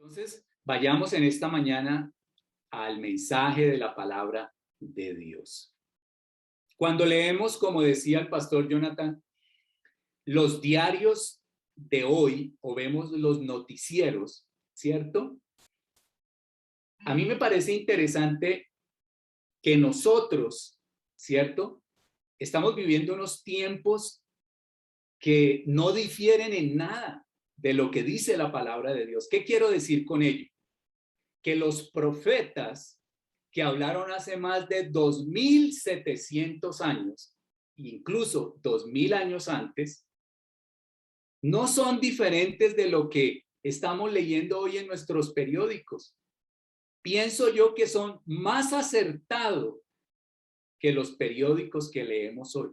Entonces, vayamos en esta mañana al mensaje de la palabra de Dios. Cuando leemos, como decía el pastor Jonathan, los diarios de hoy o vemos los noticieros, ¿cierto? A mí me parece interesante que nosotros, ¿cierto? Estamos viviendo unos tiempos que no difieren en nada de lo que dice la palabra de Dios. ¿Qué quiero decir con ello? Que los profetas que hablaron hace más de 2700 años, incluso 2000 años antes, no son diferentes de lo que estamos leyendo hoy en nuestros periódicos. Pienso yo que son más acertados que los periódicos que leemos hoy.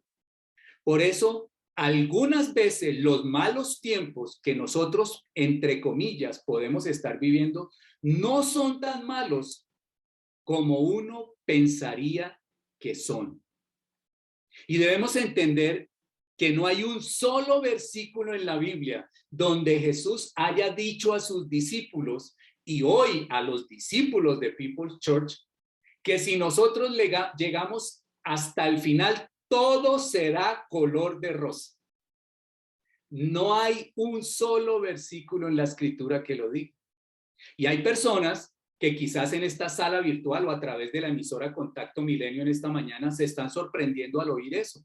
Por eso, algunas veces los malos tiempos que nosotros, entre comillas, podemos estar viviendo, no son tan malos como uno pensaría que son. Y debemos entender que no hay un solo versículo en la Biblia donde Jesús haya dicho a sus discípulos y hoy a los discípulos de People's Church que si nosotros llegamos hasta el final, todo será color de rosa. No hay un solo versículo en la escritura que lo diga. Y hay personas que quizás en esta sala virtual o a través de la emisora Contacto Milenio en esta mañana se están sorprendiendo al oír eso.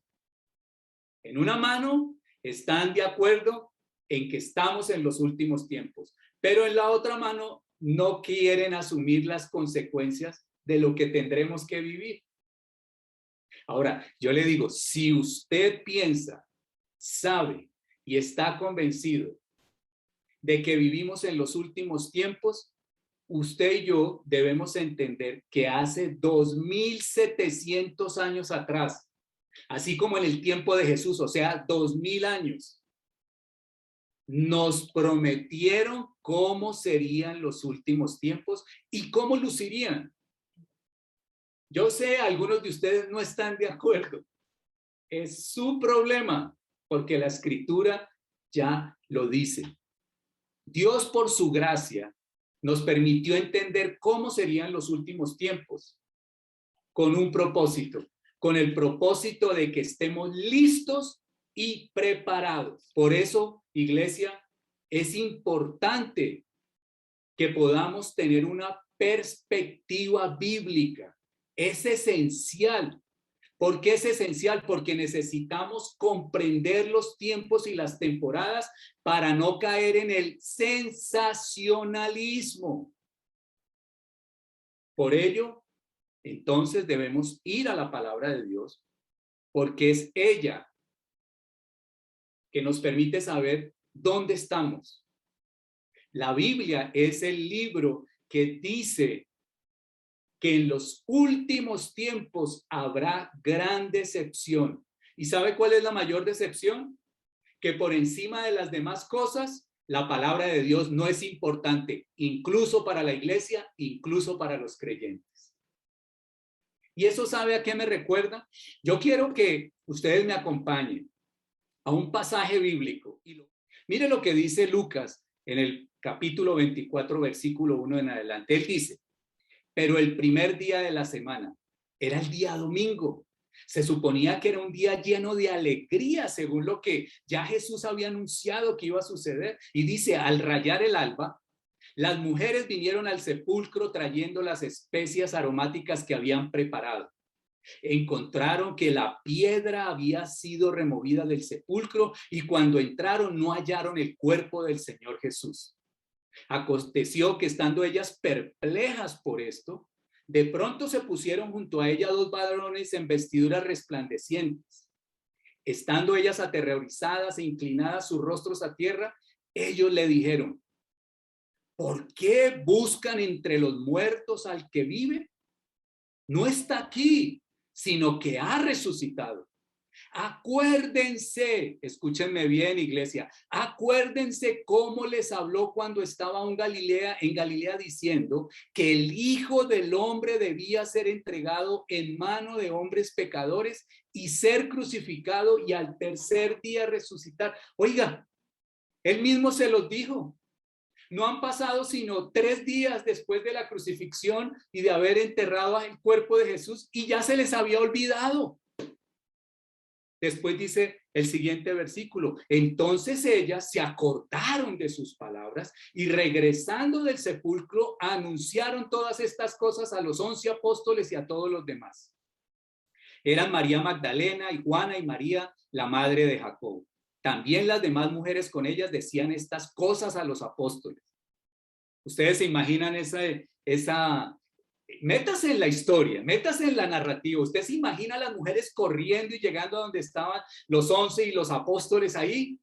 En una mano están de acuerdo en que estamos en los últimos tiempos, pero en la otra mano no quieren asumir las consecuencias de lo que tendremos que vivir. Ahora, yo le digo, si usted piensa, sabe y está convencido de que vivimos en los últimos tiempos, usted y yo debemos entender que hace 2700 años atrás, así como en el tiempo de Jesús, o sea, 2000 años, nos prometieron cómo serían los últimos tiempos y cómo lucirían. Yo sé, algunos de ustedes no están de acuerdo. Es su problema, porque la escritura ya lo dice. Dios, por su gracia, nos permitió entender cómo serían los últimos tiempos, con un propósito, con el propósito de que estemos listos y preparados. Por eso, iglesia, es importante que podamos tener una perspectiva bíblica. Es esencial. ¿Por qué es esencial? Porque necesitamos comprender los tiempos y las temporadas para no caer en el sensacionalismo. Por ello, entonces debemos ir a la palabra de Dios, porque es ella que nos permite saber dónde estamos. La Biblia es el libro que dice que en los últimos tiempos habrá gran decepción. ¿Y sabe cuál es la mayor decepción? Que por encima de las demás cosas, la palabra de Dios no es importante, incluso para la iglesia, incluso para los creyentes. ¿Y eso sabe a qué me recuerda? Yo quiero que ustedes me acompañen a un pasaje bíblico. Mire lo que dice Lucas en el capítulo 24, versículo 1 en adelante. Él dice: pero el primer día de la semana era el día domingo. Se suponía que era un día lleno de alegría, según lo que ya Jesús había anunciado que iba a suceder. Y dice, al rayar el alba, las mujeres vinieron al sepulcro trayendo las especias aromáticas que habían preparado. Encontraron que la piedra había sido removida del sepulcro y cuando entraron no hallaron el cuerpo del Señor Jesús. Aconteció que estando ellas perplejas por esto, de pronto se pusieron junto a ella dos varones en vestiduras resplandecientes. Estando ellas aterrorizadas e inclinadas sus rostros a tierra, ellos le dijeron: ¿por qué buscan entre los muertos al que vive? No está aquí, sino que ha resucitado. Acuérdense, escúchenme bien, iglesia, acuérdense cómo les habló cuando estaba en Galilea diciendo que el Hijo del Hombre debía ser entregado en mano de hombres pecadores y ser crucificado y al tercer día resucitar. Oiga, él mismo se los dijo. No han pasado sino 3 días después de la crucifixión y de haber enterrado el cuerpo de Jesús y ya se les había olvidado. Después dice el siguiente versículo: entonces ellas se acordaron de sus palabras y regresando del sepulcro anunciaron todas estas cosas a los 11 apóstoles y a todos los demás. Eran María Magdalena y Juana y María, la madre de Jacobo. También las demás mujeres con ellas decían estas cosas a los apóstoles. Ustedes se imaginan métase en la historia, métase en la narrativa. Usted se imagina a las mujeres corriendo y llegando a donde estaban los 11 y los apóstoles ahí.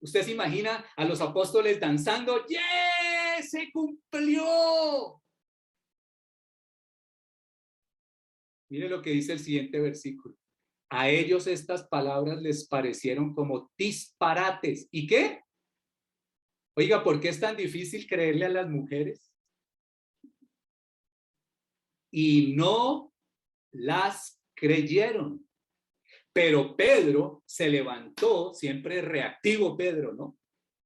Usted se imagina a los apóstoles danzando. ¡Yeah! ¡Se cumplió! Mire lo que dice el siguiente versículo. A ellos estas palabras les parecieron como disparates. ¿Y qué? Oiga, ¿por qué es tan difícil creerle a las mujeres? Y no las creyeron. Pero Pedro se levantó, siempre reactivo Pedro, ¿no?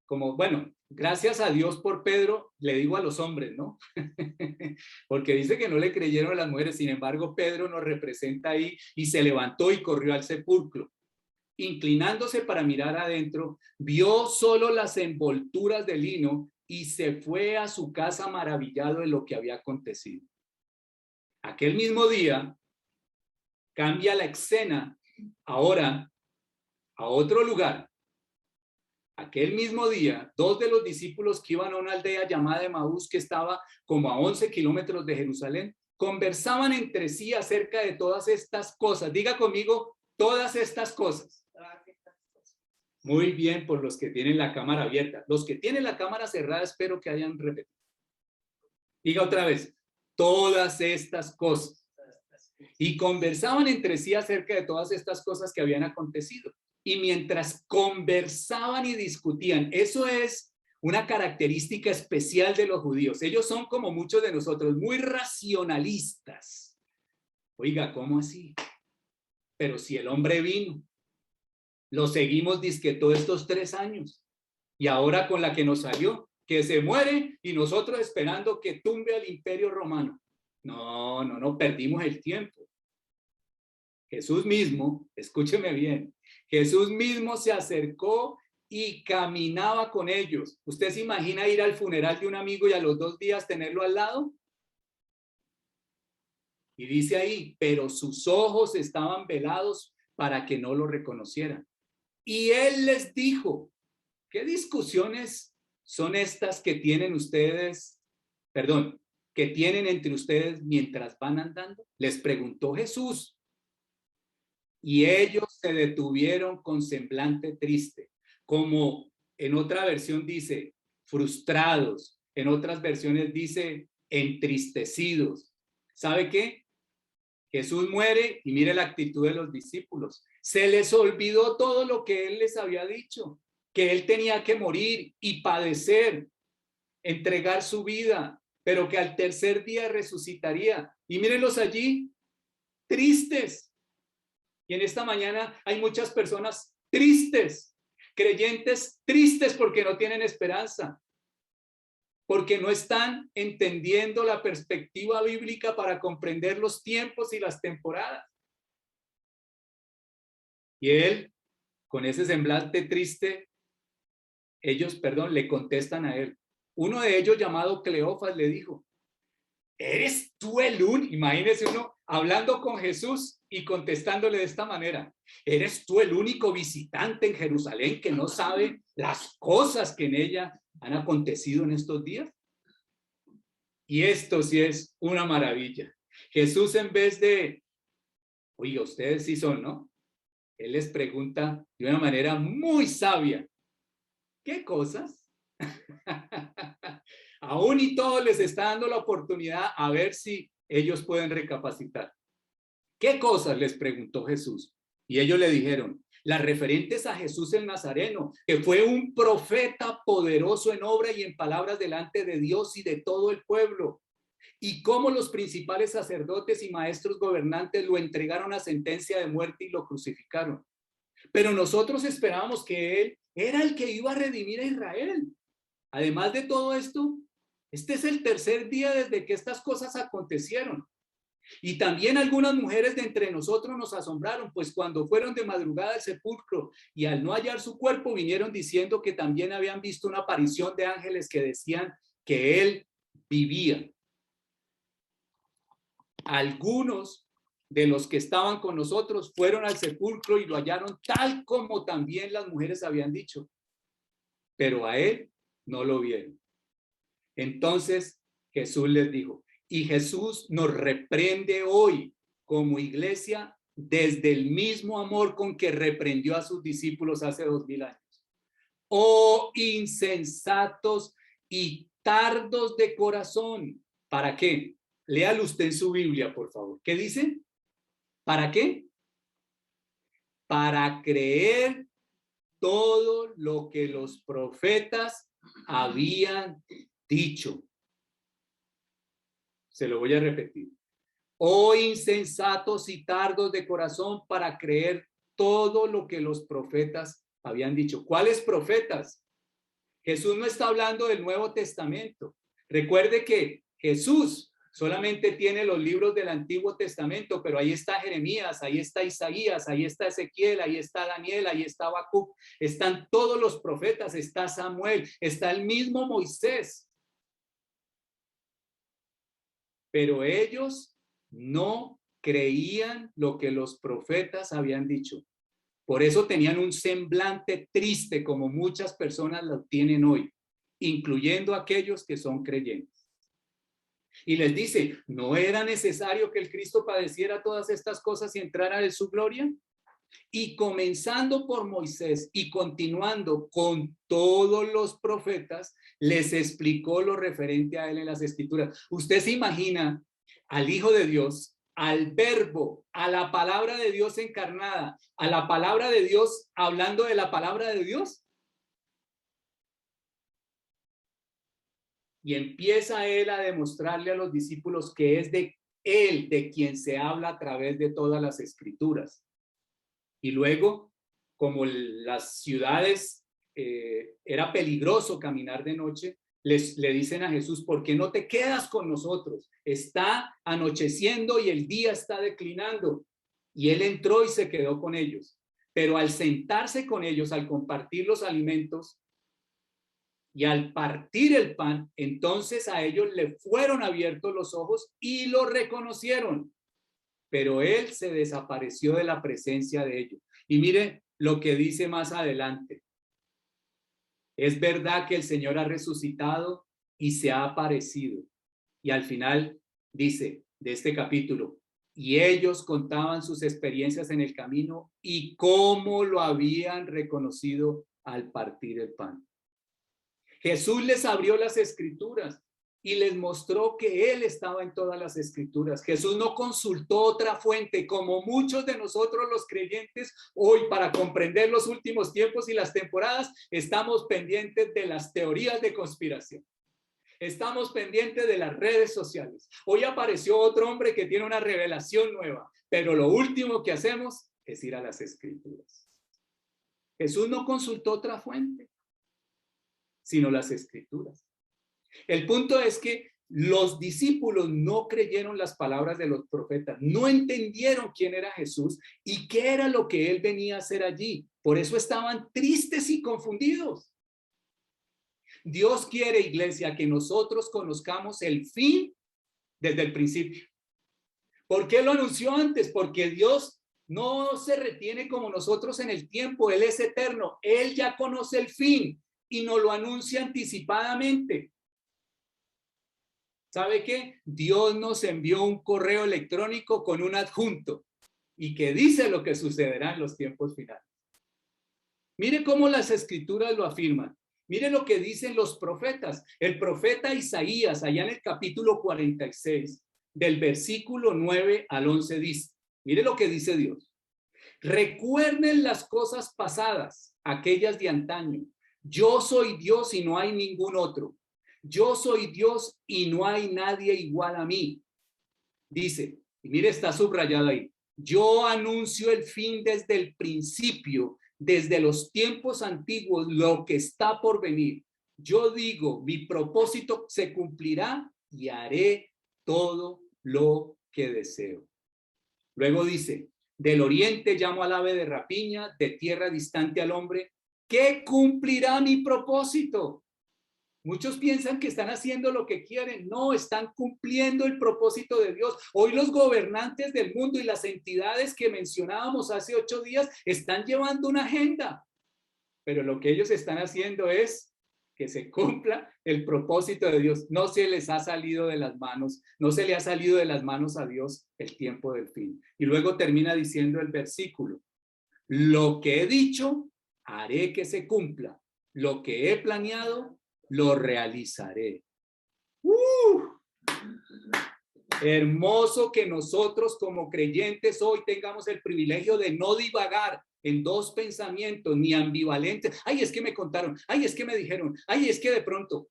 Como, bueno, gracias a Dios por Pedro, le digo a los hombres, ¿no? Porque dice que no le creyeron a las mujeres, sin embargo, Pedro nos representa ahí y se levantó y corrió al sepulcro. Inclinándose para mirar adentro, vio solo las envolturas de lino y se fue a su casa maravillado de lo que había acontecido. Aquel mismo día, cambia la escena ahora a otro lugar. Aquel mismo día, 2 de los discípulos que iban a una aldea llamada Emaús, que estaba como a 11 kilómetros de Jerusalén, conversaban entre sí acerca de todas estas cosas. Diga conmigo, todas estas cosas. Muy bien, por los que tienen la cámara abierta. Los que tienen la cámara cerrada, espero que hayan repetido. Diga otra vez, todas estas cosas. Y conversaban entre sí acerca de todas estas cosas que habían acontecido. Y mientras conversaban y discutían, eso es una característica especial de los judíos. Ellos son como muchos de nosotros, muy racionalistas. Oiga, ¿cómo así? Pero si el hombre vino, lo seguimos dizque todos estos 3 años. Y ahora con la que nos salió, que se muere y nosotros esperando que tumbe al Imperio Romano. No, perdimos el tiempo. Jesús mismo, escúcheme bien, Jesús mismo se acercó y caminaba con ellos. ¿Usted se imagina ir al funeral de un amigo y a los 2 días tenerlo al lado? Y dice ahí, pero sus ojos estaban velados para que no lo reconocieran. Y él les dijo, ¿qué discusiones son estas que tienen ustedes? Perdón, que tienen entre ustedes mientras van andando? Les preguntó Jesús. Y ellos se detuvieron con semblante triste, como en otra versión dice, frustrados, en otras versiones dice, entristecidos. ¿Sabe qué? Jesús muere y mire la actitud de los discípulos. Se les olvidó todo lo que él les había dicho, que él tenía que morir y padecer, entregar su vida, pero que al tercer día resucitaría. Y mírenlos allí, tristes. Y en esta mañana hay muchas personas tristes, creyentes tristes porque no tienen esperanza, porque no están entendiendo la perspectiva bíblica para comprender los tiempos y las temporadas. Y él, con ese semblante triste, le contestan a él. Uno de ellos, llamado Cleofas, le dijo, ¿eres tú el único? Imagínese uno hablando con Jesús y contestándole de esta manera. ¿Eres tú el único visitante en Jerusalén que no sabe las cosas que en ella han acontecido en estos días? Y esto sí es una maravilla. Jesús, en vez de, oye, ustedes sí son, ¿no? Él les pregunta de una manera muy sabia, ¿qué cosas? Aún y todo les está dando la oportunidad a ver si ellos pueden recapacitar. ¿Qué cosas? Les preguntó Jesús. Y ellos le dijeron, las referentes a Jesús el Nazareno, que fue un profeta poderoso en obra y en palabras delante de Dios y de todo el pueblo. Y cómo los principales sacerdotes y maestros gobernantes lo entregaron a sentencia de muerte y lo crucificaron. Pero nosotros esperábamos que él era el que iba a redimir a Israel. Además de todo esto, este es el tercer día desde que estas cosas acontecieron. Y también algunas mujeres de entre nosotros nos asombraron, pues cuando fueron de madrugada al sepulcro y al no hallar su cuerpo, vinieron diciendo que también habían visto una aparición de ángeles que decían que él vivía. Algunos de los que estaban con nosotros fueron al sepulcro y lo hallaron tal como también las mujeres habían dicho, pero a él no lo vieron. Entonces Jesús les dijo, y Jesús nos reprende hoy como iglesia desde el mismo amor con que reprendió a sus discípulos hace 2000 años. Oh insensatos y tardos de corazón. ¿Para qué? Léalo usted en su Biblia, por favor. ¿Qué dice? ¿Para qué? Para creer todo lo que los profetas habían dicho. Se lo voy a repetir. Oh insensatos y tardos de corazón para creer todo lo que los profetas habían dicho. ¿Cuáles profetas? Jesús no está hablando del Nuevo Testamento. Recuerde que Jesús solamente tiene los libros del Antiguo Testamento, pero ahí está Jeremías, ahí está Isaías, ahí está Ezequiel, ahí está Daniel, ahí está Habacuc, están todos los profetas, está Samuel, está el mismo Moisés. Pero ellos no creían lo que los profetas habían dicho. Por eso tenían un semblante triste, como muchas personas lo tienen hoy, incluyendo aquellos que son creyentes. Y les dice, ¿no era necesario que el Cristo padeciera todas estas cosas y entrara en su gloria? Y comenzando por Moisés y continuando con todos los profetas, les explicó lo referente a él en las Escrituras. ¿Usted se imagina al Hijo de Dios, al Verbo, a la palabra de Dios encarnada, a la palabra de Dios hablando de la palabra de Dios? Y empieza él a demostrarle a los discípulos que es de él de quien se habla a través de todas las Escrituras. Y luego, como las ciudades era peligroso caminar de noche, le dicen a Jesús, ¿por qué no te quedas con nosotros? Está anocheciendo y el día está declinando. Y él entró y se quedó con ellos. Pero al sentarse con ellos, al compartir los alimentos y al partir el pan, entonces a ellos le fueron abiertos los ojos y lo reconocieron. Pero él se desapareció de la presencia de ellos. Y mire lo que dice más adelante. Es verdad que el Señor ha resucitado y se ha aparecido. Y al final dice de este capítulo, y ellos contaban sus experiencias en el camino y cómo lo habían reconocido al partir el pan. Jesús les abrió las Escrituras y les mostró que él estaba en todas las Escrituras. Jesús no consultó otra fuente, como muchos de nosotros los creyentes hoy, para comprender los últimos tiempos y las temporadas, estamos pendientes de las teorías de conspiración. Estamos pendientes de las redes sociales. Hoy apareció otro hombre que tiene una revelación nueva, pero lo último que hacemos es ir a las Escrituras. Jesús no consultó otra fuente, sino las Escrituras. El punto es que los discípulos no creyeron las palabras de los profetas, no entendieron quién era Jesús y qué era lo que él venía a hacer allí. Por eso estaban tristes y confundidos. Dios quiere, iglesia, que nosotros conozcamos el fin desde el principio. ¿Por qué lo anunció antes? Porque Dios no se retiene como nosotros en el tiempo, Él es eterno, Él ya conoce el fin y nos lo anuncia anticipadamente. ¿Sabe qué? Dios nos envió un correo electrónico con un adjunto y que dice lo que sucederá en los tiempos finales. Mire cómo las Escrituras lo afirman. Mire lo que dicen los profetas. El profeta Isaías, allá en el capítulo 46, del versículo 9 al 11 dice, mire lo que dice Dios. Recuerden las cosas pasadas, aquellas de antaño. Yo soy Dios y no hay ningún otro. Yo soy Dios y no hay nadie igual a mí. Dice, y mire, está subrayado ahí. Yo anuncio el fin desde el principio, desde los tiempos antiguos, lo que está por venir. yo digo, mi propósito se cumplirá y haré todo lo que deseo. Luego dice, del oriente llamo al ave de rapiña, de tierra distante al hombre, que cumplirá mi propósito. Muchos piensan que están haciendo lo que quieren. No, están cumpliendo el propósito de Dios. Hoy los gobernantes del mundo y las entidades que mencionábamos hace 8 días están llevando una agenda. Pero lo que ellos están haciendo es que se cumpla el propósito de Dios. No se les ha salido de las manos, no se le ha salido de las manos a Dios el tiempo del fin. Y luego termina diciendo el versículo, lo que he dicho, haré que se cumpla. Lo que he planeado, lo realizaré. Hermoso que nosotros como creyentes hoy tengamos el privilegio de no divagar en dos pensamientos ni ambivalentes. Ay, es que me contaron, ay, es que me dijeron, ay, es que de pronto.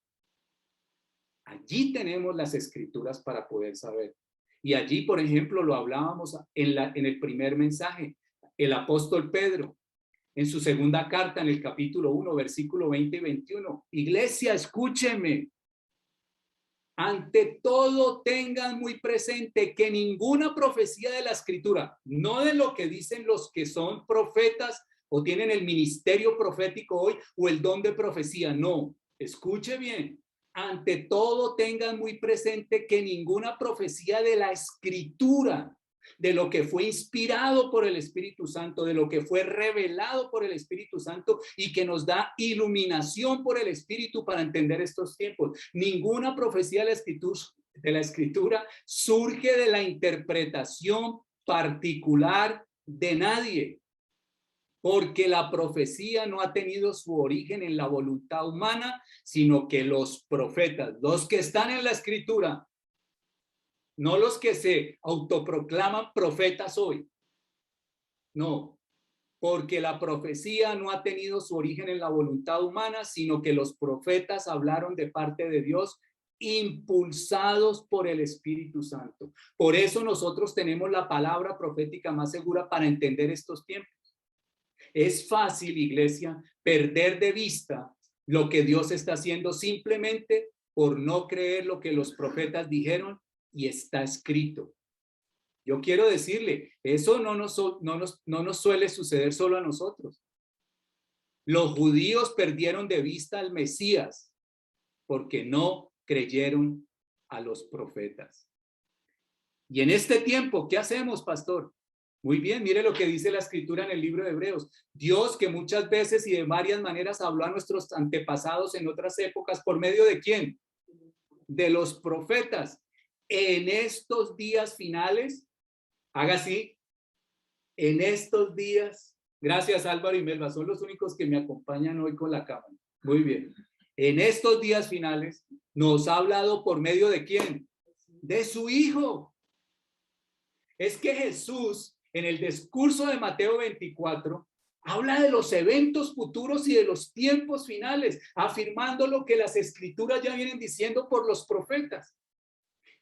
Allí tenemos las escrituras para poder saber. Y allí, por ejemplo, lo hablábamos en el primer mensaje. El apóstol Pedro, en su segunda carta, en el capítulo 1, versículo 20 y 21. Iglesia, escúcheme. Ante todo tengan muy presente que ninguna profecía de la escritura, no de lo que dicen los que son profetas o tienen el ministerio profético hoy o el don de profecía, no, escuche bien. Ante todo tengan muy presente que ninguna profecía de la escritura, de lo que fue inspirado por el Espíritu Santo, de lo que fue revelado por el Espíritu Santo y que nos da iluminación por el Espíritu para entender estos tiempos. Ninguna profecía de la escritura surge de la interpretación particular de nadie, porque la profecía no ha tenido su origen en la voluntad humana, sino que los profetas, los que están en la escritura, no los que se autoproclaman profetas hoy. No, porque la profecía no ha tenido su origen en la voluntad humana, sino que los profetas hablaron de parte de Dios, impulsados por el Espíritu Santo. Por eso nosotros tenemos la palabra profética más segura para entender estos tiempos. Es fácil, iglesia, perder de vista lo que Dios está haciendo simplemente por no creer lo que los profetas dijeron y está escrito. Yo quiero decirle, eso no nos suele suceder solo a nosotros. Los judíos perdieron de vista al Mesías porque no creyeron a los profetas. Y en este tiempo, ¿qué hacemos, pastor? Muy bien, mire lo que dice la escritura en el libro de Hebreos. Dios, que muchas veces y de varias maneras habló a nuestros antepasados en otras épocas, ¿por medio de quién? De los profetas. En estos días finales, haga así, en estos días, gracias Álvaro y Melba, son los únicos que me acompañan hoy con la cámara. Muy bien. En estos días finales, nos ha hablado por medio de quién? De su Hijo. Es que Jesús, en el discurso de Mateo 24, habla de los eventos futuros y de los tiempos finales, afirmando lo que las escrituras ya vienen diciendo por los profetas.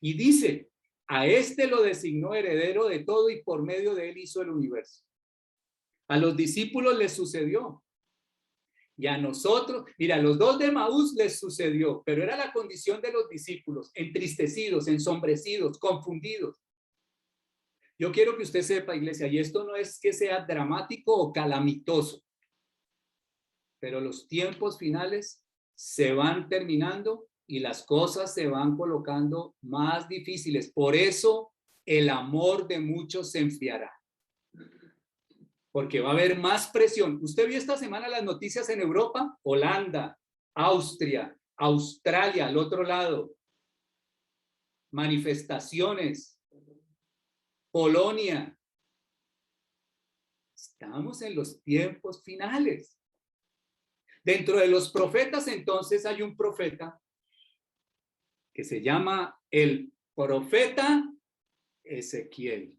Y dice, a este lo designó heredero de todo y por medio de él hizo el universo. A los discípulos les sucedió. Y a nosotros, mira, a los dos de Maús les sucedió, pero era la condición de los discípulos, entristecidos, ensombrecidos, confundidos. Yo quiero que usted sepa, iglesia, y esto no es que sea dramático o calamitoso, pero los tiempos finales se van terminando y las cosas se van colocando más difíciles. Por eso el amor de muchos se enfriará. Porque va a haber más presión. ¿Usted vio esta semana las noticias en Europa? Holanda, Austria, Australia, al otro lado. Manifestaciones. Polonia. Estamos en los tiempos finales. Dentro de los profetas, entonces, hay un profeta que se llama el profeta Ezequiel.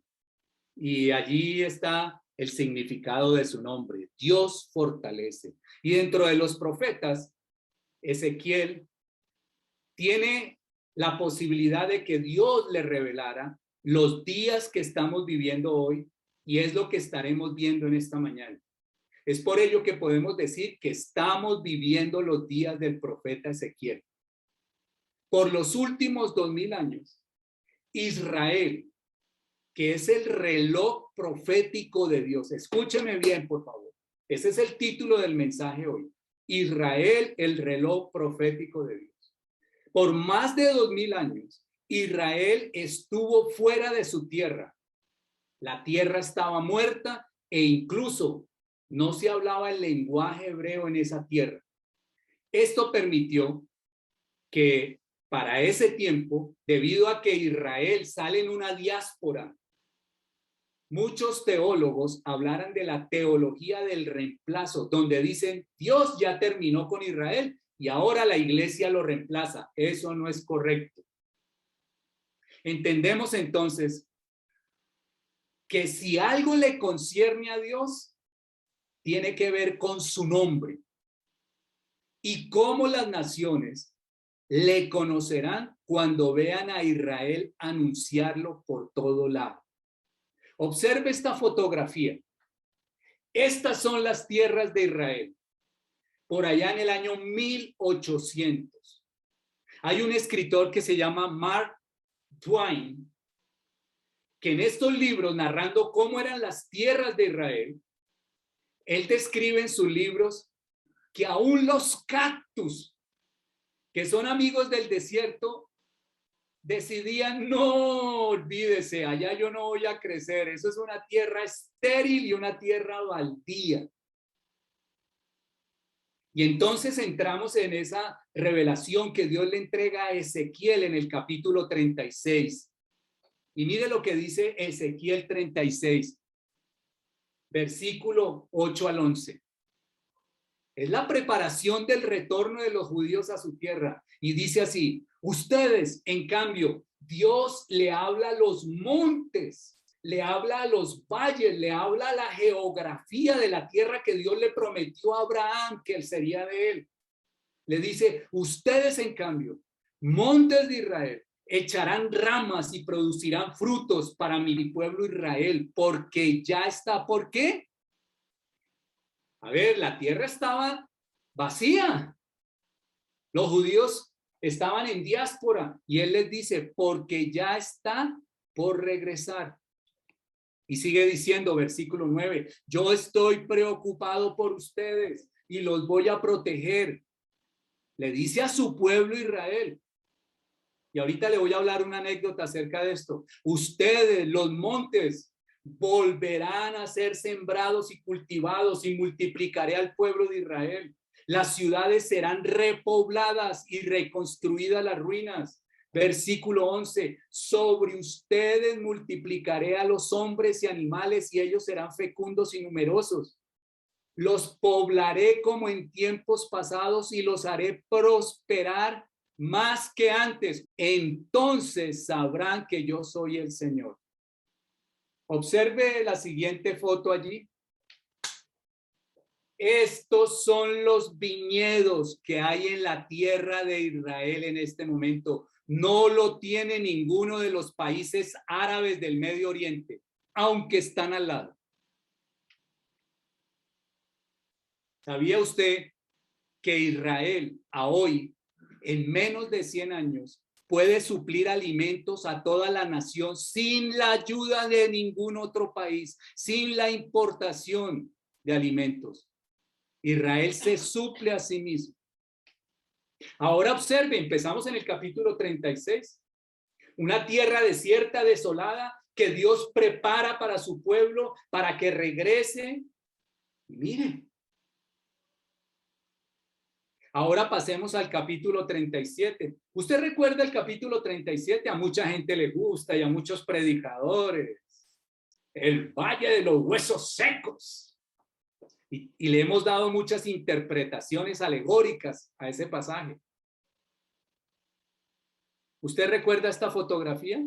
Y allí está el significado de su nombre. Dios fortalece. Y dentro de los profetas, Ezequiel tiene la posibilidad de que Dios le revelara los días que estamos viviendo hoy, y es lo que estaremos viendo en esta mañana. Es por ello que podemos decir que estamos viviendo los días del profeta Ezequiel. Por los últimos 2000 años, Israel, que es el reloj profético de Dios. Escúcheme bien, por favor. Ese es el título del mensaje hoy. Israel, el reloj profético de Dios. Por más de 2000 años, Israel estuvo fuera de su tierra. La tierra estaba muerta e incluso no se hablaba el lenguaje hebreo en esa tierra. Esto permitió que para ese tiempo, debido a que Israel sale en una diáspora, muchos teólogos hablaran de la teología del reemplazo, donde dicen, Dios ya terminó con Israel y ahora la iglesia lo reemplaza. Eso no es correcto. Entendemos entonces que si algo le concierne a Dios, tiene que ver con su nombre y cómo las naciones le conocerán cuando vean a Israel anunciarlo por todo lado. Observe esta fotografía. Estas son las tierras de Israel, por allá en el año 1800. Hay un escritor que se llama Mark Twain, que en estos libros, narrando cómo eran las tierras de Israel, él describe en sus libros que aún los cactus, que son amigos del desierto, decidían, no, olvídese, allá yo no voy a crecer, eso es una tierra estéril y una tierra baldía. Y entonces entramos en esa revelación que Dios le entrega a Ezequiel en el capítulo 36. Y mire lo que dice Ezequiel 36, versículo 8 al 11. Es la preparación del retorno de los judíos a su tierra. Y dice así, ustedes, en cambio, Dios le habla a los montes, le habla a los valles, le habla a la geografía de la tierra que Dios le prometió a Abraham, que él sería de él. Le dice, ustedes, en cambio, montes de Israel, echarán ramas y producirán frutos para mi pueblo Israel, porque ya está. ¿Por qué? A ver, la tierra estaba vacía. Los judíos estaban en diáspora y él les dice, porque ya está por regresar. Y sigue diciendo, versículo 9, yo estoy preocupado por ustedes y los voy a proteger. Le dice a su pueblo Israel. Y ahorita le voy a hablar una anécdota acerca de esto. Ustedes, los montes, volverán a ser sembrados y cultivados y multiplicaré al pueblo de Israel. Las ciudades serán repobladas y reconstruidas las ruinas. Versículo 11, sobre ustedes multiplicaré a los hombres y animales y ellos serán fecundos y numerosos. Los poblaré como en tiempos pasados y los haré prosperar más que antes. Entonces sabrán que yo soy el Señor. Observe la siguiente foto allí. Estos son los viñedos que hay en la tierra de Israel en este momento. No lo tiene ninguno de los países árabes del Medio Oriente, aunque están al lado. ¿Sabía usted que Israel a hoy, en menos de 100 años, puede suplir alimentos a toda la nación sin la ayuda de ningún otro país, sin la importación de alimentos? Israel se suple a sí mismo. Ahora observe, empezamos en el capítulo 36. Una tierra desierta, desolada, que Dios prepara para su pueblo, para que regrese. Mire. Ahora pasemos al capítulo 37. ¿Usted recuerda el capítulo 37? A mucha gente le gusta y a muchos predicadores. El valle de los huesos secos. Y le hemos dado muchas interpretaciones alegóricas a ese pasaje. ¿Usted recuerda esta fotografía?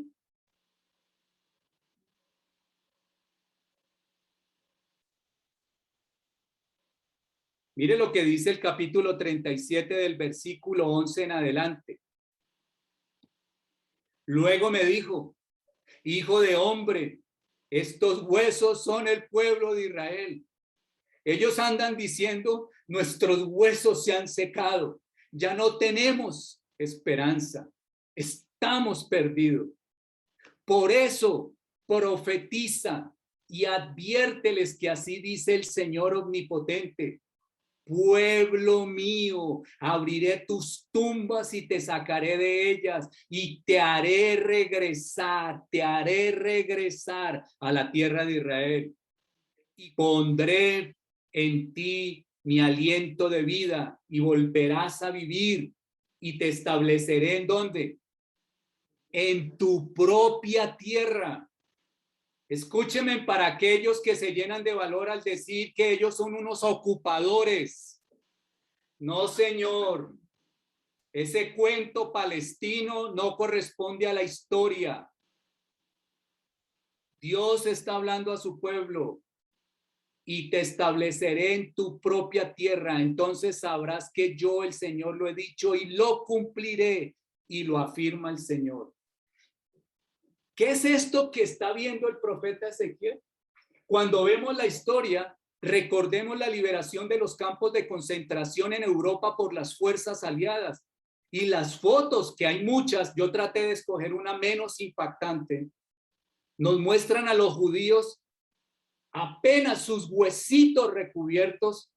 Mire lo que dice el capítulo 37 del versículo 11 en adelante. Luego me dijo, hijo de hombre, estos huesos son el pueblo de Israel. Ellos andan diciendo, nuestros huesos se han secado, ya no tenemos esperanza, estamos perdidos. Por eso profetiza y adviérteles que así dice el Señor omnipotente: pueblo mío, abriré tus tumbas y te sacaré de ellas y te haré regresar a la tierra de Israel y pondré en ti mi aliento de vida y volverás a vivir y te estableceré ¿en dónde? En tu propia tierra. Escúcheme, para aquellos que se llenan de valor al decir que ellos son unos ocupadores. No, señor. Ese cuento palestino no corresponde a la historia. Dios está hablando a su pueblo. Y te estableceré en tu propia tierra. Entonces sabrás que yo, el Señor, lo he dicho y lo cumpliré. Y lo afirma el Señor. ¿Qué es esto que está viendo el profeta Ezequiel? Cuando vemos la historia, recordemos la liberación de los campos de concentración en Europa por las fuerzas aliadas. Y las fotos, que hay muchas, yo traté de escoger una menos impactante, nos muestran a los judíos apenas sus huesitos recubiertos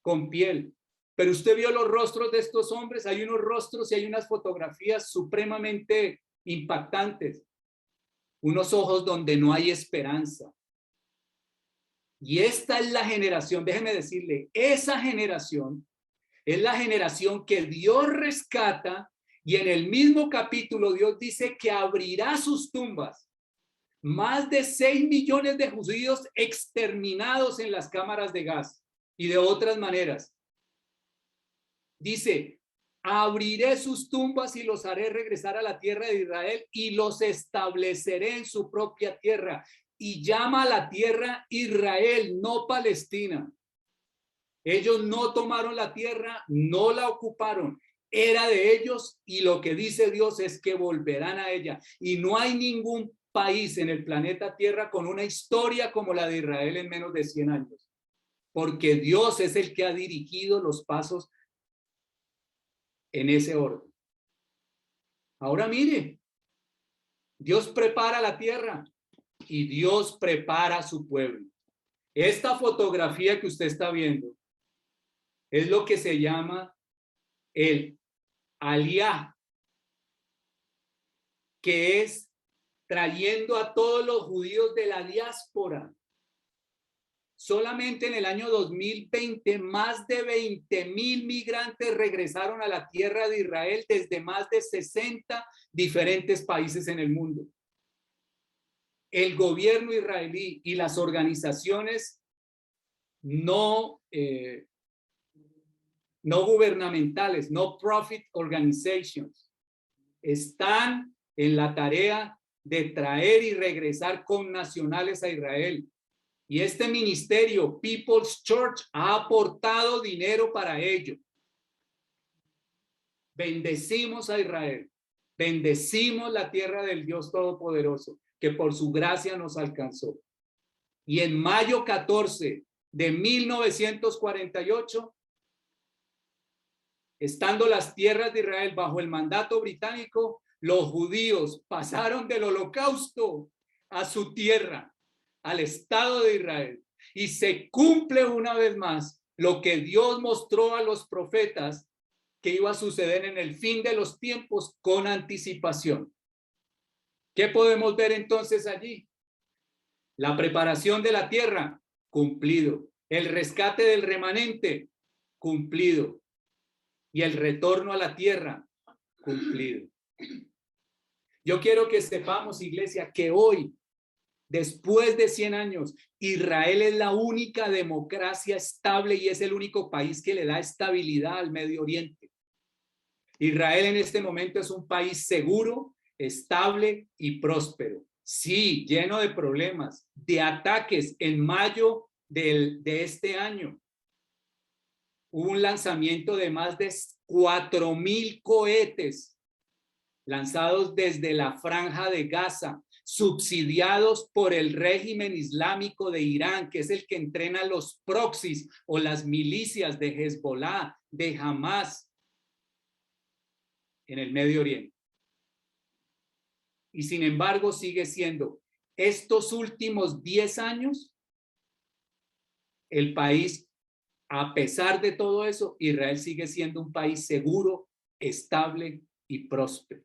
con piel. Pero usted vio los rostros de estos hombres, hay unos rostros y hay unas fotografías supremamente impactantes. Unos ojos donde no hay esperanza. Y esta es la generación, déjeme decirle, esa generación es la generación que Dios rescata, y en el mismo capítulo Dios dice que abrirá sus tumbas. Más de 6 millones de judíos exterminados en las cámaras de gas y de otras maneras. Dice, abriré sus tumbas y los haré regresar a la tierra de Israel y los estableceré en su propia tierra. Y llama a la tierra Israel, no Palestina. Ellos no tomaron la tierra, no la ocuparon. Era de ellos, y lo que dice Dios es que volverán a ella. Y no hay ningún país en el planeta Tierra con una historia como la de Israel en menos de 100 años. Porque Dios es el que ha dirigido los pasos en ese orden. Ahora mire, Dios prepara la tierra y Dios prepara a su pueblo. Esta fotografía que usted está viendo es lo que se llama el Aliá, que es trayendo a todos los judíos de la diáspora. Solamente en el año 2020, más de 20,000 migrantes regresaron a la tierra de Israel desde más de 60 diferentes países en el mundo. El gobierno israelí y las organizaciones no gubernamentales, no profit organizations, están en la tarea de traer y regresar connacionales a Israel. Y este ministerio, People's Church, ha aportado dinero para ello. Bendecimos a Israel, bendecimos la tierra del Dios Todopoderoso, que por su gracia nos alcanzó. Y en mayo 14 de 1948, estando las tierras de Israel bajo el mandato británico, los judíos pasaron del holocausto a su tierra, al Estado de Israel, y se cumple una vez más lo que Dios mostró a los profetas que iba a suceder en el fin de los tiempos con anticipación. ¿Qué podemos ver entonces allí? La preparación de la tierra, cumplido. El rescate del remanente, cumplido. Y el retorno a la tierra, cumplido. Yo quiero que sepamos, iglesia, que hoy, después de 100 años, Israel es la única democracia estable y es el único país que le da estabilidad al Medio Oriente. Israel en este momento es un país seguro, estable y próspero. Sí, lleno de problemas, de ataques. En mayo de este año hubo un lanzamiento de más de 4,000 cohetes lanzados desde la Franja de Gaza, subsidiados por el régimen islámico de Irán, que es el que entrena los proxies o las milicias de Hezbollah, de Hamas en el Medio Oriente. Y sin embargo sigue siendo estos últimos 10 años el país, a pesar de todo eso, Israel sigue siendo un país seguro, estable y próspero.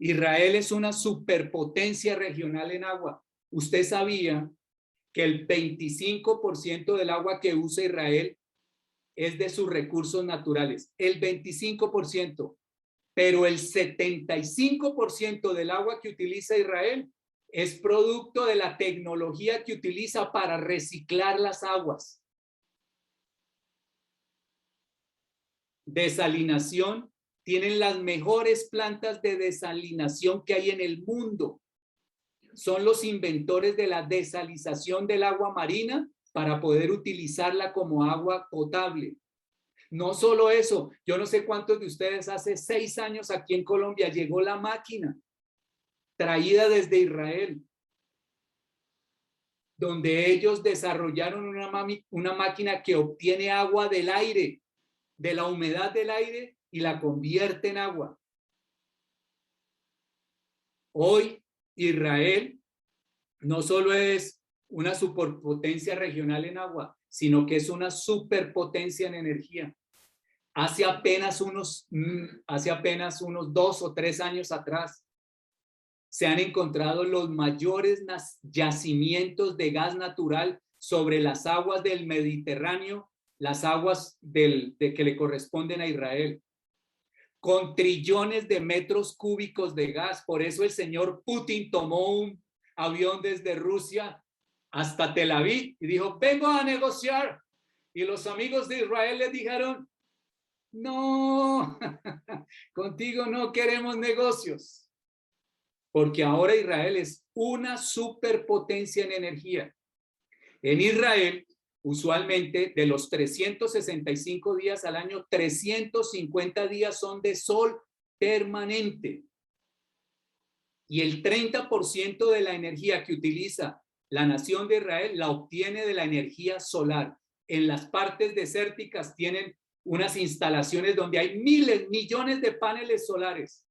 Israel es una superpotencia regional en agua. ¿Usted sabía que el 25% del agua que usa Israel es de sus recursos naturales? El 25%, pero el 75% del agua que utiliza Israel es producto de la tecnología que utiliza para reciclar las aguas. Desalinación. Tienen las mejores plantas de desalinación que hay en el mundo. Son los inventores de la desalinización del agua marina para poder utilizarla como agua potable. No solo eso, yo no sé cuántos de ustedes hace 6 años aquí en Colombia llegó la máquina traída desde Israel, donde ellos desarrollaron una máquina que obtiene agua del aire, de la humedad del aire, y la convierte en agua. Hoy Israel no solo es una superpotencia regional en agua, sino que es una superpotencia en energía. Hace apenas unos 2 o 3 años atrás, se han encontrado los mayores yacimientos de gas natural sobre las aguas del Mediterráneo, las aguas que le corresponden a Israel, con trillones de metros cúbicos de gas. Por eso el señor Putin tomó un avión desde Rusia hasta Tel Aviv y dijo, vengo a negociar. Y los amigos de Israel le dijeron, no, contigo no queremos negocios. Porque ahora Israel es una superpotencia en energía. En Israel, usualmente de los 365 días al año, 350 días son de sol permanente. Y el 30% de la energía que utiliza la nación de Israel la obtiene de la energía solar. En las partes desérticas tienen unas instalaciones donde hay millones de paneles solares.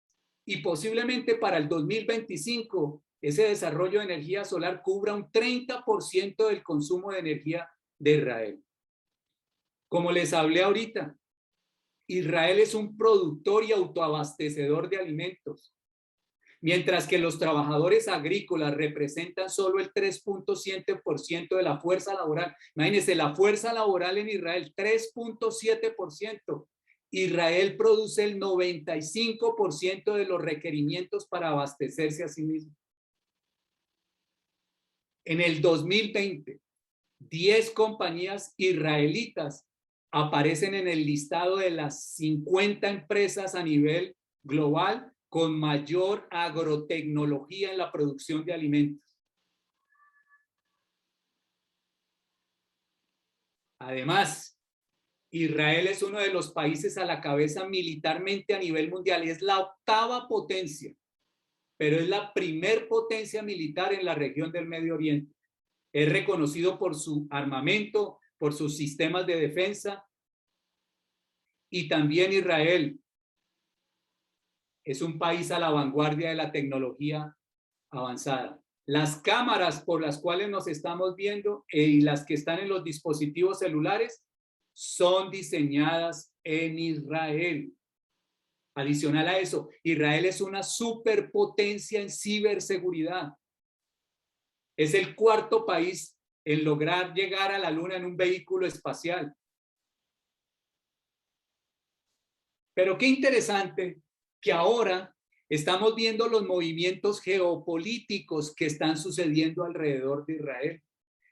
Y posiblemente para el 2025 ese desarrollo de energía solar cubra un 30% del consumo de energía de Israel. Como les hablé ahorita, Israel es un productor y autoabastecedor de alimentos, mientras que los trabajadores agrícolas representan solo el 3.7% de la fuerza laboral. Imagínense, la fuerza laboral en Israel, 3.7%. Israel produce el 95% de los requerimientos para abastecerse a sí mismo. En el 2020, 10 compañías israelitas aparecen en el listado de las 50 empresas a nivel global con mayor agrotecnología en la producción de alimentos. Además, Israel es uno de los países a la cabeza militarmente a nivel mundial. Es la 8ª potencia, pero es la primer potencia militar en la región del Medio Oriente. Es reconocido por su armamento, por sus sistemas de defensa. Y también Israel es un país a la vanguardia de la tecnología avanzada. Las cámaras por las cuales nos estamos viendo y las que están en los dispositivos celulares son diseñadas en Israel. Adicional a eso, Israel es una superpotencia en ciberseguridad. Es el 4º país en lograr llegar a la Luna en un vehículo espacial. Pero qué interesante que ahora estamos viendo los movimientos geopolíticos que están sucediendo alrededor de Israel.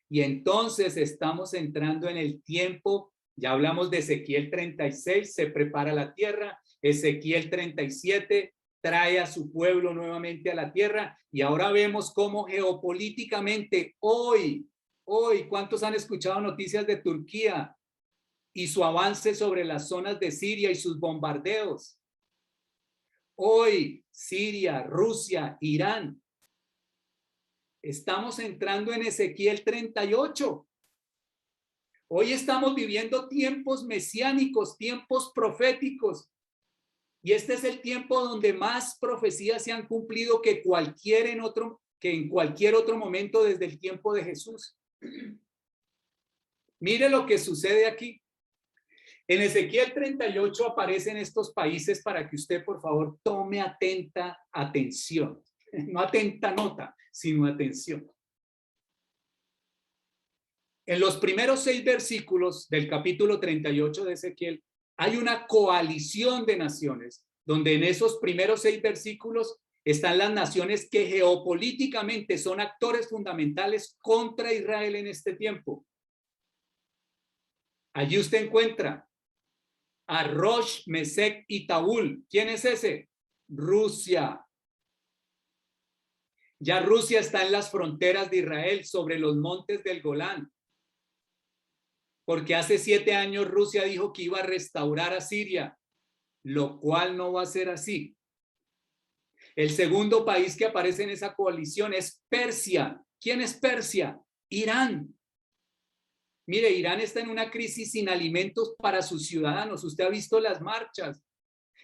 Y entonces estamos entrando en el tiempo. Ya hablamos de Ezequiel 36, se prepara la tierra. Ezequiel 37 trae a su pueblo nuevamente a la tierra. Y ahora vemos cómo geopolíticamente hoy, ¿cuántos han escuchado noticias de Turquía y su avance sobre las zonas de Siria y sus bombardeos? Hoy, Siria, Rusia, Irán Estamos entrando en Ezequiel 38. Hoy estamos viviendo tiempos mesiánicos, tiempos proféticos. Y este es el tiempo donde más profecías se han cumplido que en cualquier otro momento desde el tiempo de Jesús. Mire lo que sucede aquí. En Ezequiel 38 aparecen estos países para que usted, por favor, tome atenta atención. No atenta nota, sino atención. En los primeros 6 versículos del capítulo 38 de Ezequiel hay una coalición de naciones, donde en esos primeros 6 versículos están las naciones que geopolíticamente son actores fundamentales contra Israel en este tiempo. Allí usted encuentra a Rosh, Mesec y Tabul. ¿Quién es ese? Rusia. Ya Rusia está en las fronteras de Israel, sobre los montes del Golán. Porque hace 7 años Rusia dijo que iba a restaurar a Siria, lo cual no va a ser así. El segundo país que aparece en esa coalición es Persia. ¿Quién es Persia? Irán. Mire, Irán está en una crisis sin alimentos para sus ciudadanos. Usted ha visto las marchas.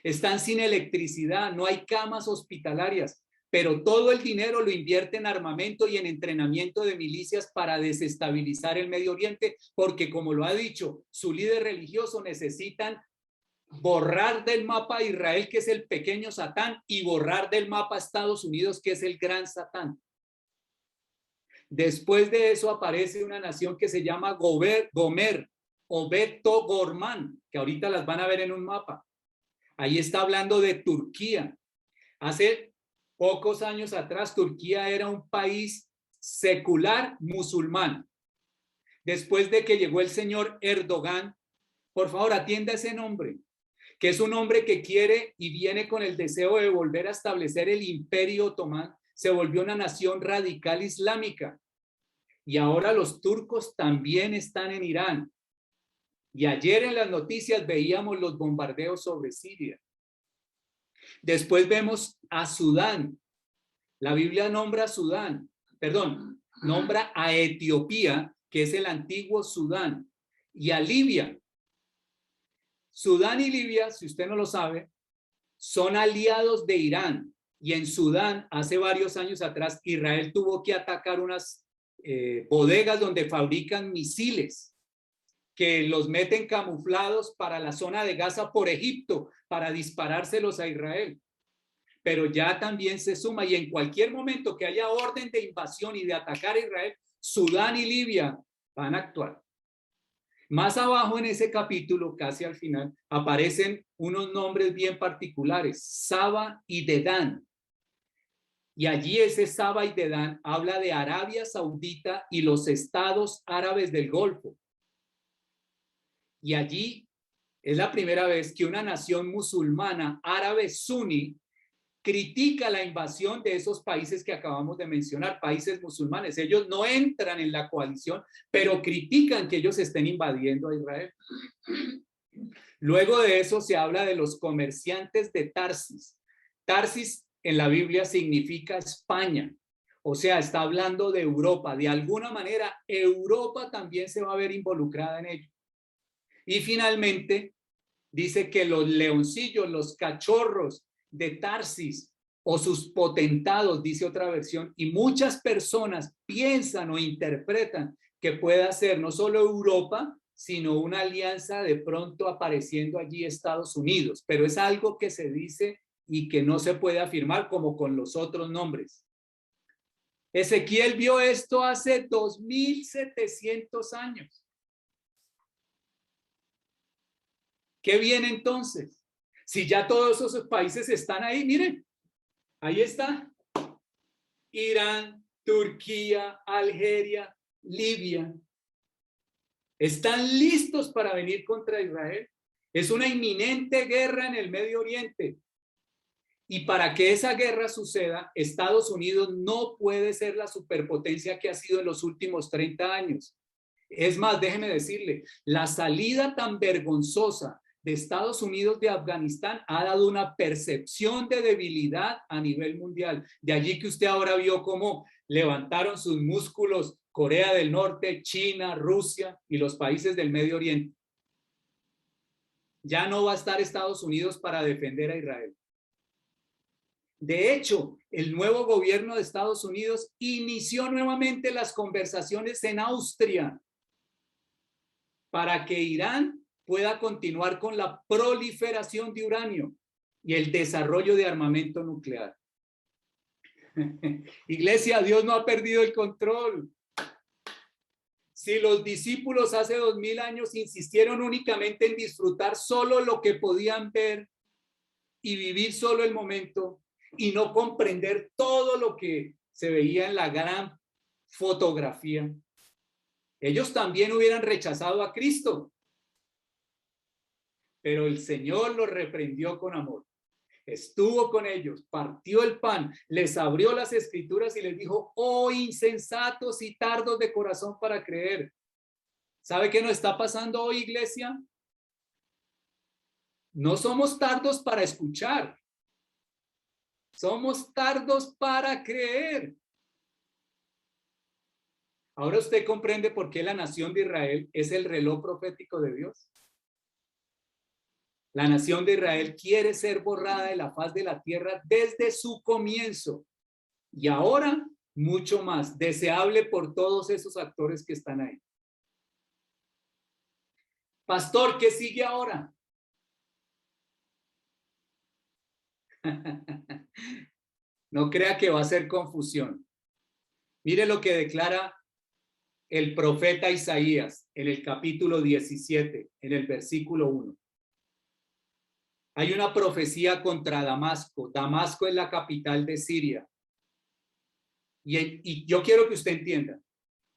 Están sin electricidad, no hay camas hospitalarias, pero todo el dinero lo invierte en armamento y en entrenamiento de milicias para desestabilizar el Medio Oriente, porque como lo ha dicho su líder religioso, necesitan borrar del mapa a Israel, que es el pequeño Satán, y borrar del mapa a Estados Unidos, que es el gran Satán. Después de eso aparece una nación que se llama Gomer o Beto Gormán, que ahorita las van a ver en un mapa. Ahí está hablando de Turquía. Hace pocos años atrás, Turquía era un país secular musulmán. Después de que llegó el señor Erdogan, por favor, atienda ese nombre, que es un hombre que quiere y viene con el deseo de volver a establecer el Imperio Otomán. Se volvió una nación radical islámica. Y ahora los turcos también están en Irán. Y ayer en las noticias veíamos los bombardeos sobre Siria. Después vemos a Sudán. La Biblia nombra a Sudán, nombra a Etiopía, que es el antiguo Sudán, y a Libia. Sudán y Libia, si usted no lo sabe, son aliados de Irán. Y en Sudán, hace varios años atrás, Israel tuvo que atacar unas bodegas donde fabrican misiles, que los meten camuflados para la zona de Gaza por Egipto, para disparárselos a Israel. Pero ya también se suma, y en cualquier momento que haya orden de invasión y de atacar a Israel, Sudán y Libia van a actuar. Más abajo en ese capítulo, casi al final, aparecen unos nombres bien particulares, Saba y Dedán. Y allí ese Saba y Dedán habla de Arabia Saudita y los estados árabes del Golfo. Y allí es la primera vez que una nación musulmana árabe suní critica la invasión de esos países que acabamos de mencionar, países musulmanes. Ellos no entran en la coalición, pero critican que ellos estén invadiendo a Israel. Luego de eso se habla de los comerciantes de Tarsis. Tarsis en la Biblia significa España, o sea, está hablando de Europa. De alguna manera, Europa también se va a ver involucrada en ello. Y finalmente, dice que los leoncillos, los cachorros de Tarsis o sus potentados, dice otra versión, y muchas personas piensan o interpretan que pueda ser no solo Europa, sino una alianza de pronto apareciendo allí Estados Unidos, pero es algo que se dice y que no se puede afirmar como con los otros nombres. Ezequiel vio esto hace 2700 años. ¿Qué viene entonces? Si ya todos esos países están ahí, miren, ahí está. Irán, Turquía, Algeria, Libia. Están listos para venir contra Israel. Es una inminente guerra en el Medio Oriente. Y para que esa guerra suceda, Estados Unidos no puede ser la superpotencia que ha sido en los últimos 30 años. Es más, déjeme decirle, la salida tan vergonzosa de Estados Unidos de Afganistán ha dado una percepción de debilidad a nivel mundial. De allí que usted ahora vio cómo levantaron sus músculos Corea del Norte, China, Rusia y los países del Medio Oriente. Ya no va a estar Estados Unidos para defender a Israel. De hecho, el nuevo gobierno de Estados Unidos inició nuevamente las conversaciones en Austria para que Irán pueda continuar con la proliferación de uranio y el desarrollo de armamento nuclear. Iglesia, Dios no ha perdido el control. Si los discípulos hace 2000 años insistieron únicamente en disfrutar solo lo que podían ver y vivir solo el momento y no comprender todo lo que se veía en la gran fotografía, ellos también hubieran rechazado a Cristo. Pero el Señor los reprendió con amor. Estuvo con ellos, partió el pan, les abrió las escrituras y les dijo: oh insensatos y tardos de corazón para creer. ¿Sabe qué nos está pasando hoy, iglesia? No somos tardos para escuchar. Somos tardos para creer. Ahora usted comprende por qué la nación de Israel es el reloj profético de Dios. La nación de Israel quiere ser borrada de la faz de la tierra desde su comienzo. Y ahora mucho más deseable por todos esos actores que están ahí. Pastor, ¿qué sigue ahora? No crea que va a ser confusión. Mire lo que declara el profeta Isaías en el capítulo 17, en el versículo 1. Hay una profecía contra Damasco. Damasco es la capital de Siria. Y yo quiero que usted entienda.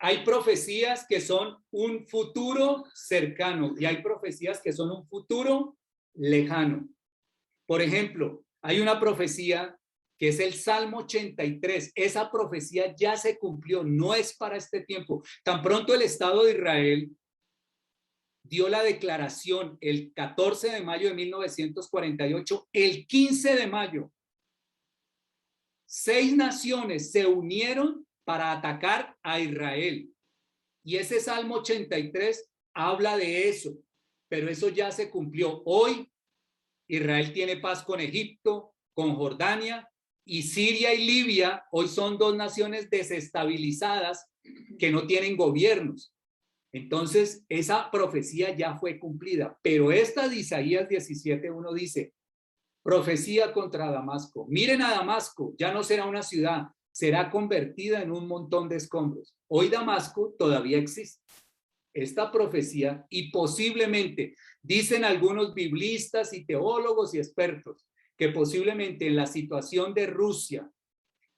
Hay profecías que son un futuro cercano y hay profecías que son un futuro lejano. Por ejemplo, hay una profecía que es el Salmo 83. Esa profecía ya se cumplió, no es para este tiempo. Tan pronto el Estado de Israel dio la declaración el 14 de mayo de 1948, el 15 de mayo, 6 naciones se unieron para atacar a Israel. Y ese Salmo 83 habla de eso, pero eso ya se cumplió. Hoy Israel tiene paz con Egipto, con Jordania, y Siria y Libia hoy son 2 naciones desestabilizadas que no tienen gobiernos. Entonces, esa profecía ya fue cumplida, pero esta de Isaías 17:1 dice: profecía contra Damasco. Miren a Damasco, ya no será una ciudad, será convertida en un montón de escombros. Hoy Damasco todavía existe. Esta profecía, y posiblemente, dicen algunos biblistas y teólogos y expertos, que posiblemente en la situación de Rusia,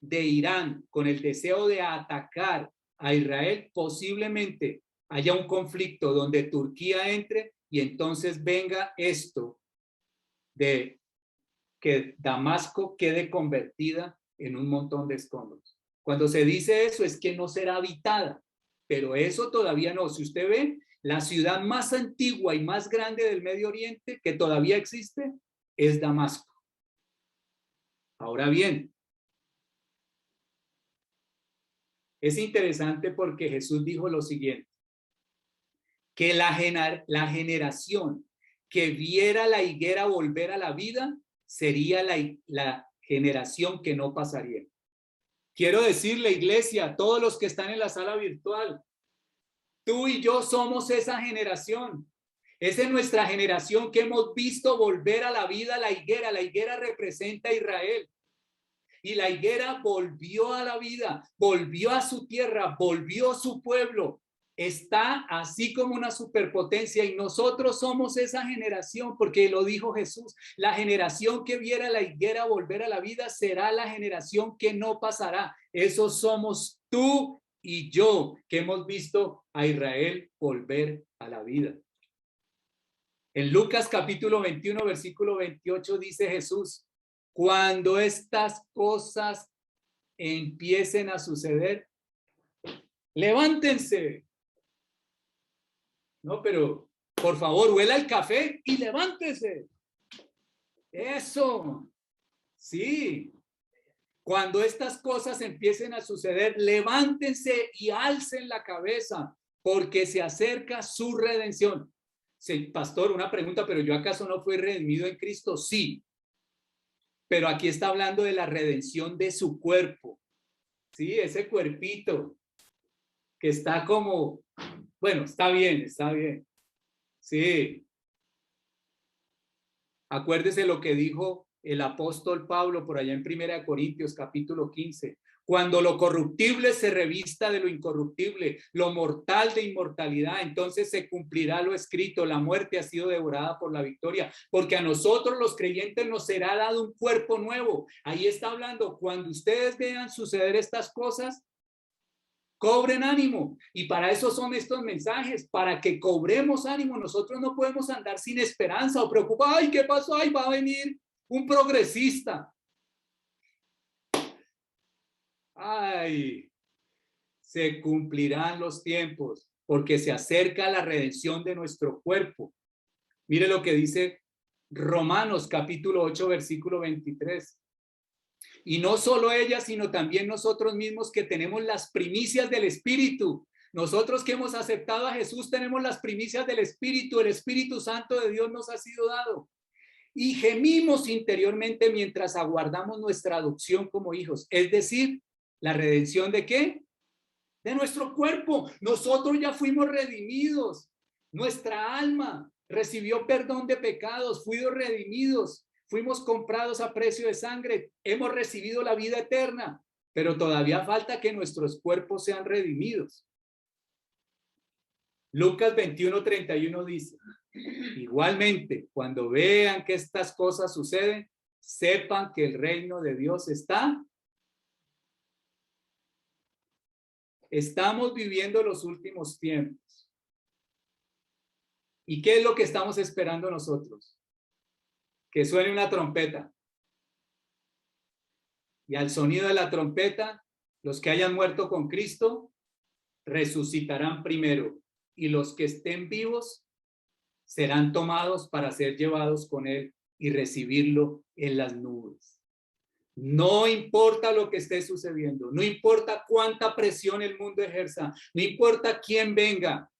de Irán, con el deseo de atacar a Israel, posiblemente haya un conflicto donde Turquía entre y entonces venga esto de que Damasco quede convertida en un montón de escombros. Cuando se dice eso es que no será habitada, pero eso todavía no. Si usted ve, la ciudad más antigua y más grande del Medio Oriente que todavía existe es Damasco. Ahora bien, es interesante porque Jesús dijo lo siguiente: que la generación que viera la higuera volver a la vida sería la generación que no pasaría. Quiero decirle, iglesia, todos los que están en la sala virtual, tú y yo somos esa generación. Esa es nuestra generación que hemos visto volver a la vida la higuera. La higuera representa a Israel. Y la higuera volvió a la vida, volvió a su tierra, volvió a su pueblo. Está así como una superpotencia y nosotros somos esa generación, porque lo dijo Jesús: la generación que viera la higuera volver a la vida será la generación que no pasará. Eso somos tú y yo, que hemos visto a Israel volver a la vida. En Lucas capítulo 21, versículo 28 dice Jesús: cuando estas cosas empiecen a suceder, levántense. No, pero Por favor, huela el café y levántese. Eso. Sí. Cuando estas cosas empiecen a suceder, levántense y alcen la cabeza, porque se acerca su redención. Sí, pastor, una pregunta, pero ¿yo acaso no fui redimido en Cristo? Sí, pero aquí está hablando de la redención de su cuerpo. Sí, ese cuerpito que está como, bueno, está bien, está bien. Sí. Acuérdese lo que dijo el apóstol Pablo por allá en 1 Corintios capítulo 15. Cuando lo corruptible se revista de lo incorruptible, lo mortal de inmortalidad, entonces se cumplirá lo escrito, la muerte ha sido devorada por la victoria, porque a nosotros los creyentes nos será dado un cuerpo nuevo. Ahí está hablando, cuando ustedes vean suceder estas cosas, cobren ánimo, y para eso son estos mensajes, para que cobremos ánimo. Nosotros no podemos andar sin esperanza o preocupados. Ay, ¿qué pasó? Ay, va a venir un progresista. Ay, se cumplirán los tiempos porque se acerca la redención de nuestro cuerpo. Mire lo que dice Romanos capítulo 8 versículo 23. Y no solo ella, sino también nosotros mismos que tenemos las primicias del Espíritu. Nosotros que hemos aceptado a Jesús tenemos las primicias del Espíritu. El Espíritu Santo de Dios nos ha sido dado. Y gemimos interiormente mientras aguardamos nuestra adopción como hijos. Es decir, ¿la redención de qué? De nuestro cuerpo. Nosotros ya fuimos redimidos. Nuestra alma recibió perdón de pecados, fuimos redimidos. Fuimos comprados a precio de sangre, hemos recibido la vida eterna, pero todavía falta que nuestros cuerpos sean redimidos. Lucas 21:31 dice, igualmente, cuando vean que estas cosas suceden, sepan que el reino de Dios está. Estamos viviendo los últimos tiempos. ¿Y qué es lo que estamos esperando nosotros? Que suene una trompeta. Y al sonido de la trompeta, los que hayan muerto con Cristo resucitarán primero, y los que estén vivos serán tomados para ser llevados con él y recibirlo en las nubes. No importa lo que esté sucediendo, no importa cuánta presión el mundo ejerza, no importa quién venga,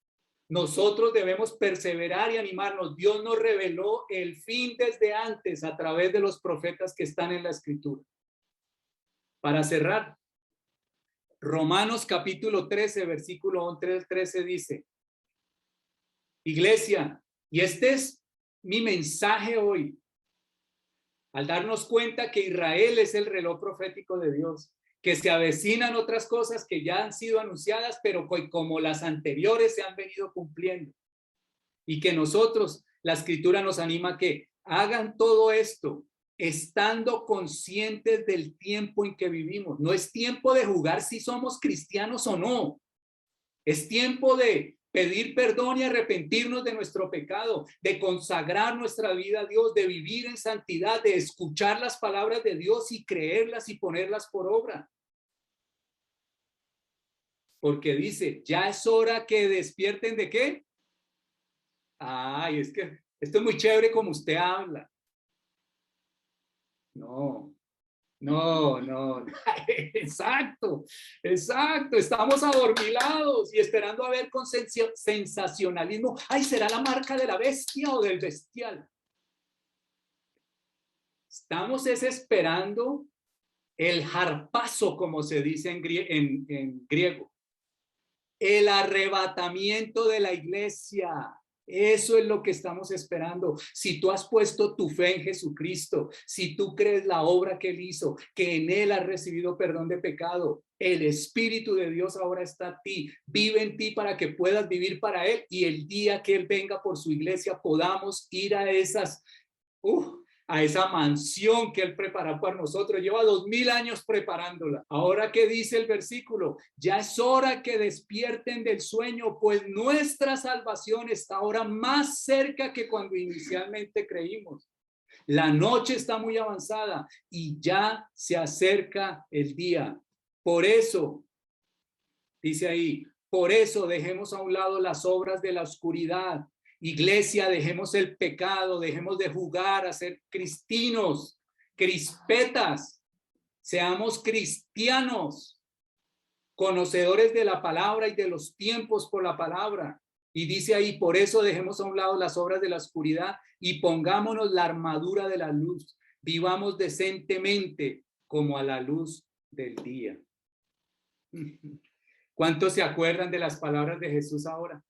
nosotros debemos perseverar y animarnos. Dios nos reveló el fin desde antes a través de los profetas que están en la Escritura. Para cerrar, Romanos capítulo 13, versículo 11-13 dice, iglesia, y este es mi mensaje hoy, al darnos cuenta que Israel es el reloj profético de Dios, que se avecinan otras cosas que ya han sido anunciadas, pero como las anteriores se han venido cumpliendo. Y que nosotros, la Escritura nos anima a que hagan todo esto estando conscientes del tiempo en que vivimos. No es tiempo de jugar si somos cristianos o no. Es tiempo de pedir perdón y arrepentirnos de nuestro pecado, de consagrar nuestra vida a Dios, de vivir en santidad, de escuchar las palabras de Dios y creerlas y ponerlas por obra. Porque dice, ya es hora que despierten ¿de qué? Ay, es que esto es muy chévere como usted habla. No, no, no, exacto, exacto, estamos adormilados y esperando a ver con sensacionalismo, ay, ¿será la marca de la bestia o del bestial? Estamos esperando el harpazo, como se dice en griego, el arrebatamiento de la iglesia. Eso es lo que estamos esperando. Si tú has puesto tu fe en Jesucristo, si tú crees la obra que él hizo, que en él has recibido perdón de pecado, el Espíritu de Dios ahora está en ti, vive en ti para que puedas vivir para él, y el día que él venga por su iglesia podamos ir a a esa mansión que él preparó para nosotros. Lleva 2000 años preparándola. Ahora, ¿qué dice el versículo? Ya es hora que despierten del sueño, pues nuestra salvación está ahora más cerca que cuando inicialmente creímos. La noche está muy avanzada y ya se acerca el día. Por eso, dice ahí, por eso dejemos a un lado las obras de la oscuridad Iglesia, dejemos el pecado, dejemos de jugar a ser cristinos, crispetas, seamos cristianos, conocedores de la palabra y de los tiempos por la palabra. Y dice ahí, por eso dejemos a un lado las obras de la oscuridad y pongámonos la armadura de la luz. Vivamos decentemente como a la luz del día. ¿Cuántos se acuerdan de las palabras de Jesús ahora?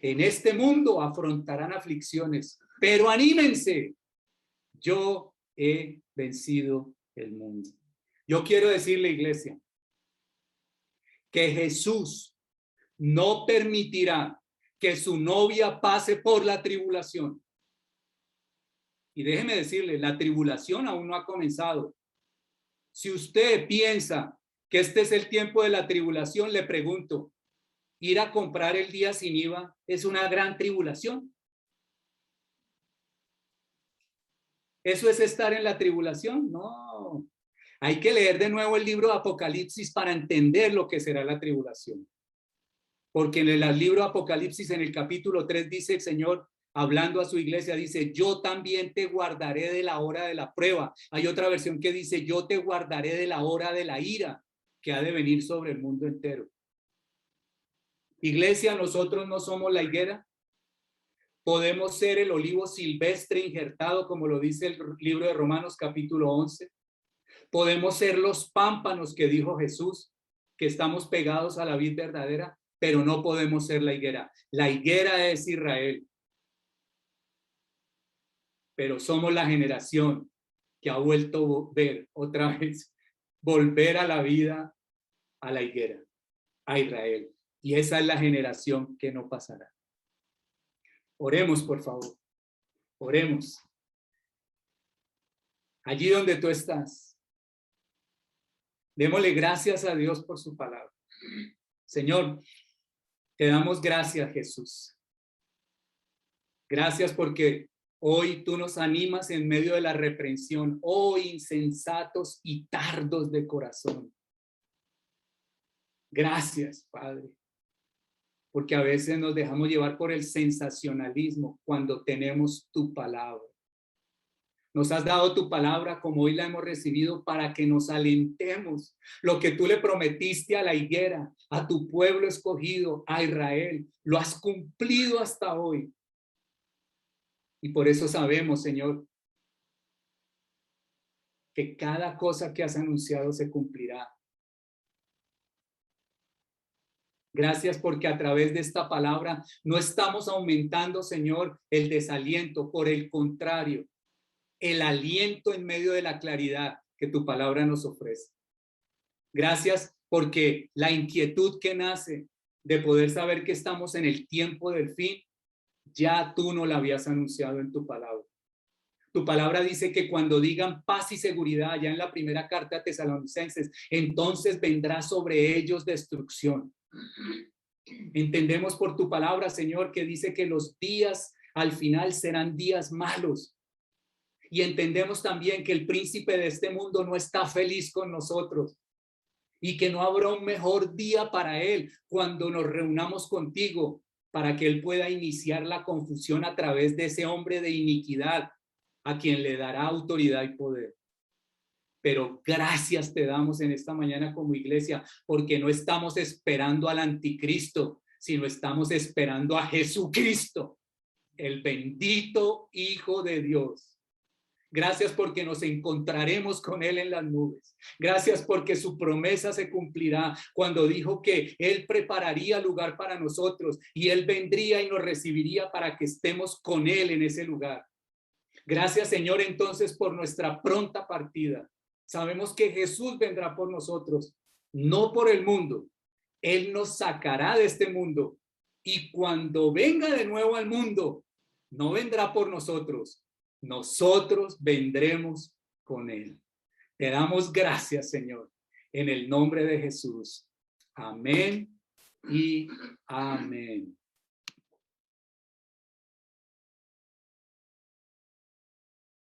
En este mundo afrontarán aflicciones, pero anímense. Yo he vencido el mundo. Yo quiero decirle, iglesia, que Jesús no permitirá que su novia pase por la tribulación. Y déjeme decirle, la tribulación aún no ha comenzado. Si usted piensa que este es el tiempo de la tribulación, le pregunto, ¿ir a comprar el día sin IVA es una gran tribulación? ¿Eso es estar en la tribulación? No. Hay que leer de nuevo el libro de Apocalipsis para entender lo que será la tribulación. Porque en el libro de Apocalipsis, en el capítulo 3, dice el Señor, hablando a su iglesia, dice, yo también te guardaré de la hora de la prueba. Hay otra versión que dice, yo te guardaré de la hora de la ira que ha de venir sobre el mundo entero. Iglesia, nosotros no somos la higuera. Podemos ser el olivo silvestre injertado, como lo dice el libro de Romanos capítulo 11. Podemos ser los pámpanos que dijo Jesús, que estamos pegados a la vid verdadera, pero no podemos ser la higuera. La higuera es Israel. Pero somos la generación que ha vuelto a ver otra vez, volver a la vida, a la higuera, a Israel. Y esa es la generación que no pasará. Oremos, por favor. Oremos. Allí donde tú estás, démosle gracias a Dios por su palabra. Señor, te damos gracias, Jesús. Gracias porque hoy tú nos animas en medio de la reprensión. Oh, insensatos y tardos de corazón. Gracias, Padre. Porque a veces nos dejamos llevar por el sensacionalismo cuando tenemos tu palabra. Nos has dado tu palabra como hoy la hemos recibido para que nos alentemos. Lo que tú le prometiste a la higuera, a tu pueblo escogido, a Israel, lo has cumplido hasta hoy. Y por eso sabemos, Señor, que cada cosa que has anunciado se cumplirá. Gracias porque a través de esta palabra no estamos aumentando, Señor, el desaliento. Por el contrario, el aliento en medio de la claridad que tu palabra nos ofrece. Gracias porque la inquietud que nace de poder saber que estamos en el tiempo del fin, ya tú no la habías anunciado en tu palabra. Tu palabra dice que cuando digan paz y seguridad, ya en la primera carta a Tesalonicenses, entonces vendrá sobre ellos destrucción. Entendemos por tu palabra, Señor, que dice que los días al final serán días malos. Y entendemos también que el príncipe de este mundo no está feliz con nosotros y que no habrá un mejor día para él cuando nos reunamos contigo para que él pueda iniciar la confusión a través de ese hombre de iniquidad a quien le dará autoridad y poder. Pero gracias te damos en esta mañana como iglesia, porque no estamos esperando al anticristo, sino estamos esperando a Jesucristo, el bendito Hijo de Dios. Gracias porque nos encontraremos con él en las nubes. Gracias porque su promesa se cumplirá cuando dijo que él prepararía lugar para nosotros y él vendría y nos recibiría para que estemos con él en ese lugar. Gracias, Señor, entonces por nuestra pronta partida. Sabemos que Jesús vendrá por nosotros, no por el mundo. Él nos sacará de este mundo y cuando venga de nuevo al mundo, no vendrá por nosotros. Nosotros vendremos con él. Te damos gracias, Señor, en el nombre de Jesús. Amén y amén.